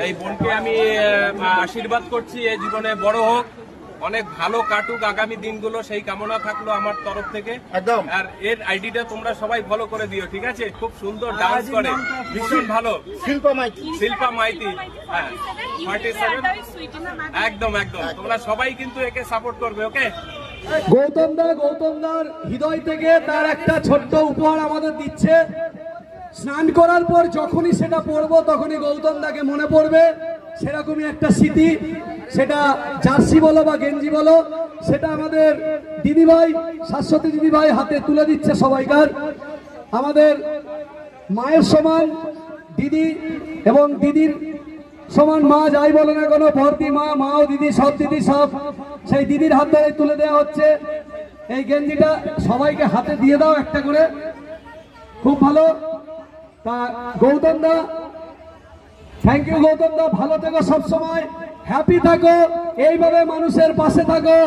এই বোনকে আমি আশীর্বাদ করছি এই জীবনে বড় হোক, অনেক ভালো কাটুক আগামী দিনগুলো, সেই কামনা থাকলো আমার তরফ থেকে। একদম। আর এর আইডিটা তোমরা সবাই ফলো করে দিও, ঠিক আছে? খুব সুন্দর ডান্স করে, ভীষণ ভালো। শিল্পা মাইতি। শিল্পা মাইতি, হ্যাঁ 47। একদম একদম, তোমরা সবাই কিন্তু একে সাপোর্ট করবে, ওকে? গৌতমদার হৃদয় থেকে তার একটা ছোট্ট উপহার আমাদের দিচ্ছে। স্নান করার পর যখনই সেটা পরবো তখনই গৌতমদাকে মনে পড়বে, সেরকমই একটা স্মৃতি। সেটা জার্সি বলো বা গেঞ্জি বলো, সেটা আমাদের দিদিভাই, শাশ্বতী দিদিভাই হাতে তুলে দিচ্ছে সবাইকার। আমাদের মায়ের সমান দিদি এবং দিদির সমান মা, যাই বলো না কোনো ভর্তি মা, মাও দিদি, সব দিদি সব, সেই দিদির হাত ধরে তুলে দেওয়া হচ্ছে এই গেঞ্জিটা। সবাইকে হাতে দিয়ে দাও একটা করে, খুব ভালো। তা গৌতম দা, থ্যাংক ইউ গৌতম দা, ভালো থেকো, সবসময় হ্যাপি থাকো, এইভাবে মানুষের পাশে থাকো,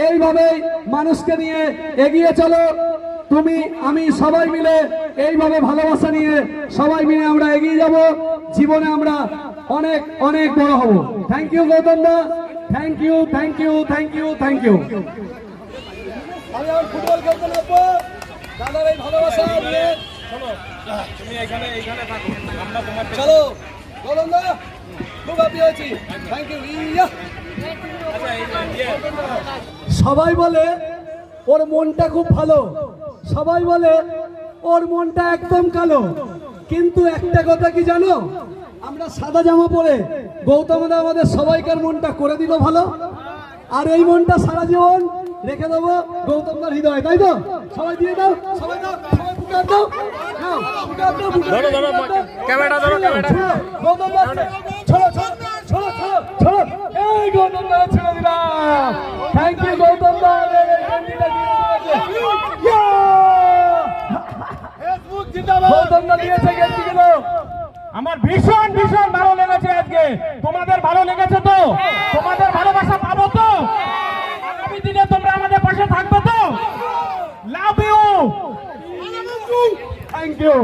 এইভাবেই মানুষকে নিয়ে এগিয়ে চলো। তুমি আমি সবাই মিলে এইভাবে ভালোবাসা নিয়ে সবাই মিলে আমরা এগিয়ে যাব, জীবনে আমরা অনেক অনেক বড় হব। Thank you Gautam da, thank you, thank you, thank you, thank you. আমি আমার ফুটবল খেলতে নামবো, দাদার এই ভালোবাসা নিয়ে চলো, তুমি এইখানে থাকো, আমরা তোমার চলো। গৌতম দা, খুব হ্যাপি হয়েছি, থ্যাংক ইউ। সবাই বলে ওর মনটা খুব ভালো, সবাই বলে ওর মনটা একদম কালো, কিন্তু একটা কথা কি জানো, আমরা সাদা জামা পরে গৌতম দা আমাদের সবাইকার মনটা করে দিল ভালো, আর এই মনটা সারা জীবন রেখে দেবো গৌতম দার হৃদয়ে, তাই তো? সবাই দিয়ে দাও, সবাই দাও, সবাই বুকার দাও, নাও বুকার দাও, বুকার দাও, ক্যামেরা ধরো, ক্যামেরা। গৌতম দা ছড়ো ছড়ো ছড়ো ছড়ো ছড়ো, এই গৌতম দা ছেড়ে দিলাম। থ্যাংক ইউ গৌতম দা, গৌতম দা দিয়েছে গেঞ্জিগুলো। আমার ভীষণ ভীষণ ভালো লেগেছে আজকে। তোমাদের ভালো লেগেছে তো? তোমাদের ভালোবাসা পাবো তো? আগামী দিনে তোমরা আমাদের পাশে থাকবে তো? Love you, thank you.